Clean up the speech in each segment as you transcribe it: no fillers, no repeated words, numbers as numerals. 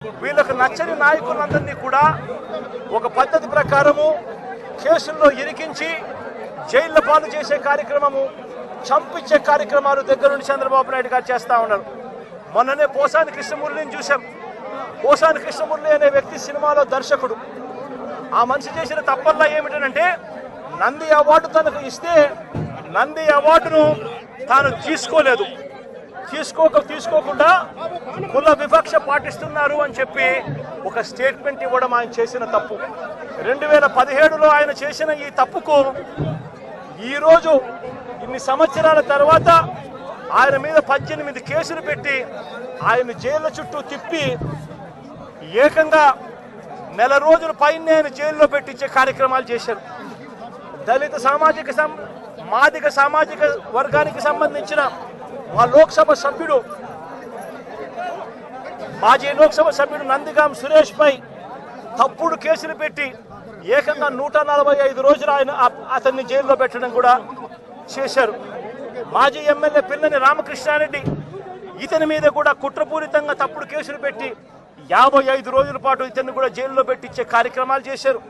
వీళ్ళకు నచ్చని నాయకులందరినీ కూడా ఒక పద్ధతి ప్రకారము కేసుల్లో ఇరికించి జైళ్ల పాలు చేసే కార్యక్రమము, చంపించే కార్యక్రమాలు దగ్గర నుండి చంద్రబాబు నాయుడు గారు చేస్తూ ఉన్నారు. మొన్ననే పోసాని కృష్ణమురళిని చూశాం. పోసాని కృష్ణమురళి అనే వ్యక్తి సినిమాలో దర్శకుడు. ఆ మనిషి చేసిన తప్పల్లా ఏమిటంటే నంది అవార్డు తనకు ఇస్తే నంది అవార్డును తాను తీసుకోకుండా కుల వివక్ష పాటిస్తున్నారు అని చెప్పి ఒక స్టేట్మెంట్ ఇవ్వడం ఆయన చేసిన తప్పు. 2017లో ఆయన చేసిన ఈ తప్పుకు ఈరోజు ఇన్ని సంవత్సరాల తర్వాత ఆయన మీద 18 కేసులు పెట్టి ఆయన జైళ్ళ చుట్టూ తిప్పి ఏకంగా నెల రోజుల పైనే ఆయన జైల్లో పెట్టించే కార్యక్రమాలు చేశారు. దళిత మాదిగ సామాజిక వర్గానికి సంబంధించిన మా లోక్సభ సభ్యుడు, మాజీ లోక్సభ సభ్యుడు నందిగాం సురేష్ పై తప్పుడు కేసులు పెట్టి ఏకంగా 145 రోజులు అతన్ని జైల్లో పెట్టడం కూడా చేశారు. మాజీ ఎమ్మెల్యే పిల్లని రామకృష్ణారెడ్డి ఇతని మీద కూడా కుట్రపూరితంగా తప్పుడు కేసులు పెట్టి 55 రోజుల పాటు ఇతన్ని కూడా జైల్లో పెట్టించే కార్యక్రమాలు చేశారు.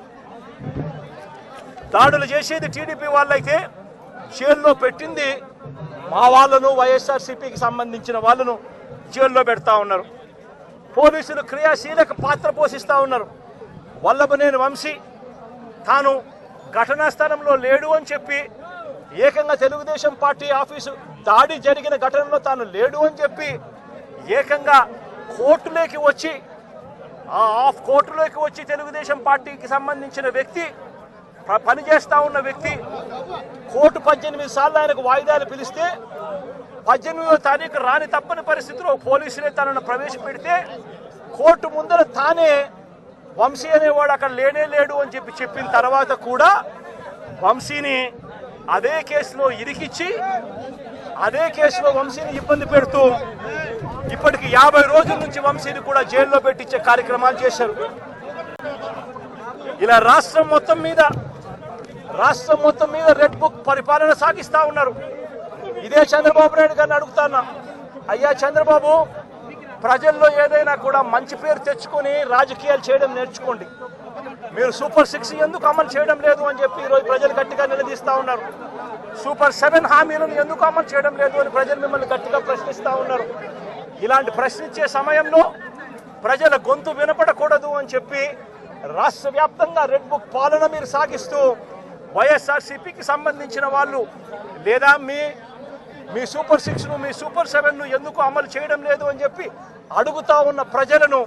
దాడులు చేసేది టీడీపీ వాళ్ళైతే జైల్లో పెట్టింది మా వాళ్ళను, వైఎస్ఆర్సీపీకి సంబంధించిన వాళ్ళను జైల్లో పెడతా ఉన్నారు. పోలీసులు క్రియాశీలక పాత్ర పోషిస్తూ ఉన్నారు. వల్లభనేని వంశీ తాను ఘటనా స్థలంలో లేడు అని చెప్పి ఏకంగా తెలుగుదేశం పార్టీ ఆఫీసు దాడి జరిగిన ఘటనలో తాను లేడు అని చెప్పి ఏకంగా కోర్టులోకి వచ్చి తెలుగుదేశం పార్టీకి సంబంధించిన వ్యక్తి, పనిచేస్తా ఉన్న వ్యక్తి కోర్టు 18 సార్లు ఆయనకు వాయిదాలు పిలిస్తే 18వ తారీఖు రాని తప్పని పరిస్థితిలో పోలీసులే తనను ప్రవేశపెడితే కోర్టు ముందర తానే వంశీ అనేవాడు అక్కడ లేడు అని చెప్పిన తర్వాత కూడా వంశీని అదే కేసులో ఇరికిచ్చి అదే కేసులో వంశీని ఇబ్బంది పెడుతూ ఇప్పటికి 50 రోజుల నుంచి వంశీని కూడా జైల్లో పెట్టించే కార్యక్రమాలు చేశారు. ఇలా రాష్ట్రం మొత్తం మీద రెడ్ బుక్ పరిపాలన సాగిస్తా ఉన్నారు. ఇదే చంద్రబాబు నాయుడు గారిని అడుగుతానా, అయ్యా చంద్రబాబు, ప్రజల్లో ఏదైనా కూడా మంచి పేరు తెచ్చుకొని రాజకీయాలు చేయడం నేర్చుకోండి. మీరు సూపర్ 6 ఎందుకు అమలు చేయడం లేదు అని చెప్పి ఈరోజు ప్రజలు గట్టిగా నిలదీస్తా ఉన్నారు. సూపర్ 7 హామీలను ఎందుకు అమలు చేయడం లేదు అని ప్రజలు మిమ్మల్ని గట్టిగా ప్రశ్నిస్తా ఉన్నారు. ఇలాంటి ప్రశ్నించే సమయంలో ప్రజల గొంతు వినపడకూడదు అని చెప్పి రాష్ట్ర వ్యాప్తంగా రెడ్ బుక్ పాలన మీరు సాగిస్తూ వైఎస్ఆర్సీపీకి సంబంధించిన వాళ్ళు లేదా మీ సూపర్ 6ను, మీ సూపర్ 7ను ఎందుకు అమలు చేయడం లేదు అని చెప్పి అడుగుతా ఉన్న ప్రజలను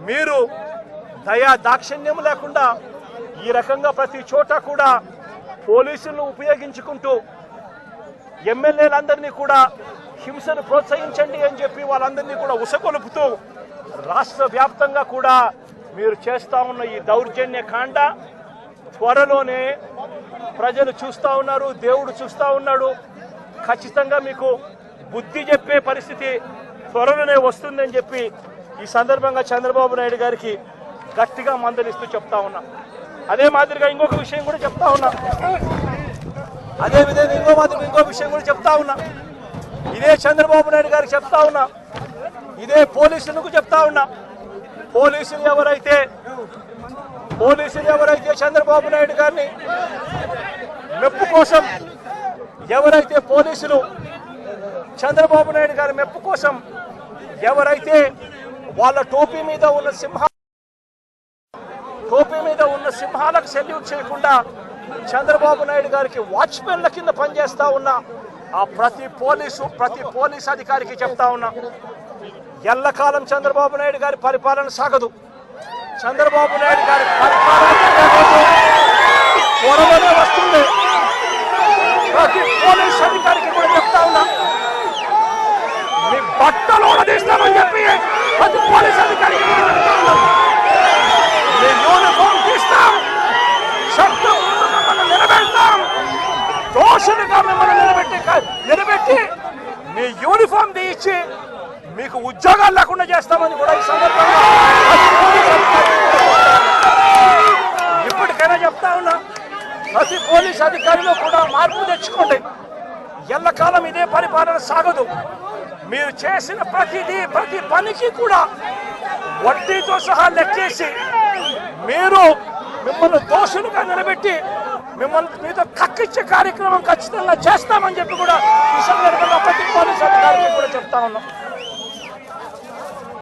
మీరు దయా దాక్షిణ్యం లేకుండా ఈ రకంగా ప్రతి చోట కూడా పోలీసులను ఉపయోగించుకుంటూ ఎమ్మెల్యేలందరినీ కూడా హింసను ప్రోత్సహించండి అని చెప్పి వాళ్ళందరినీ కూడా ఉసగొలుపుతూ రాష్ట్ర వ్యాప్తంగా కూడా మీరు చేస్తా ఉన్న ఈ దౌర్జన్య కాండ త్వరలోనే ప్రజలు చూస్తూ ఉన్నారు, దేవుడు చూస్తూ ఉన్నాడు. ఖచ్చితంగా మీకు బుద్ధి చెప్పే పరిస్థితి త్వరలోనే వస్తుందని చెప్పి ఈ సందర్భంగా చంద్రబాబు నాయుడు గారికి గట్టిగా మందలిస్తూ చెప్తా ఉన్నా. అదే మాదిరిగా ఇంకొక విషయం కూడా చెప్తా ఉన్నా. ఇంకో విషయం కూడా చెప్తా ఉన్నా. ఇదే చంద్రబాబు నాయుడు గారికి చెప్తా ఉన్నా, ఇదే పోలీసులకు చెప్తా ఉన్నా. పోలీసులు ఎవరైతే చంద్రబాబు నాయుడు గారిని మెప్పు కోసం చంద్రబాబు నాయుడు గారి మెప్పు కోసం ఎవరైతే వాళ్ళ టోపీ మీద ఉన్న సింహాలకు సెల్యూట్ చేయకుండా చంద్రబాబు నాయుడు గారికి వాచ్మెన్ల కింద పనిచేస్తా ఉన్న ఆ ప్రతి పోలీస్ అధికారికి చెప్తా ఉన్నా, ఎల్లకాలం చంద్రబాబు నాయుడు గారి పరిపాలన సాగదు. చంద్రబాబు నాయుడు గారి పరిపాలన త్వరలోనే వస్తుంది. ప్రతి పోలీస్ అధికారికి కూడా చెప్తా ఉన్నా, మీ బట్టలు తీస్తామని చెప్పి ప్రతి పోలీస్ అధికారికి మీ యూనిఫామ్ తీస్తాం, శబ్దం మిమ్మల్ని నిలబెడతాం, దోషులుగా మిమ్మల్ని నిలబెట్టి మీ యూనిఫామ్ తీయించి మీకు ఉద్యోగాలు లేకుండా చేస్తామని కూడా ఈ సందర్భంగా ఇప్పటికైనా చెప్తా ఉన్నా, ప్రతి పోలీస్ అధికారిలో కూడా మార్పు తెచ్చుకోండి. ఎల్లకాలం ఇదే పరిపాలన సాగదు. మీరు చేసిన ప్రతి పనికి కూడా వడ్డీతో సహా లెక్కేసి మీరు మిమ్మల్ని దోషులుగా నిలబెట్టి మిమ్మల్ని మీతో కక్కిచ్చే కార్యక్రమం ఖచ్చితంగా చేస్తామని చెప్పి కూడా ఈ సందర్భంగా ప్రతిపాదన గారికి కూడా చెప్తా ఉన్నాం.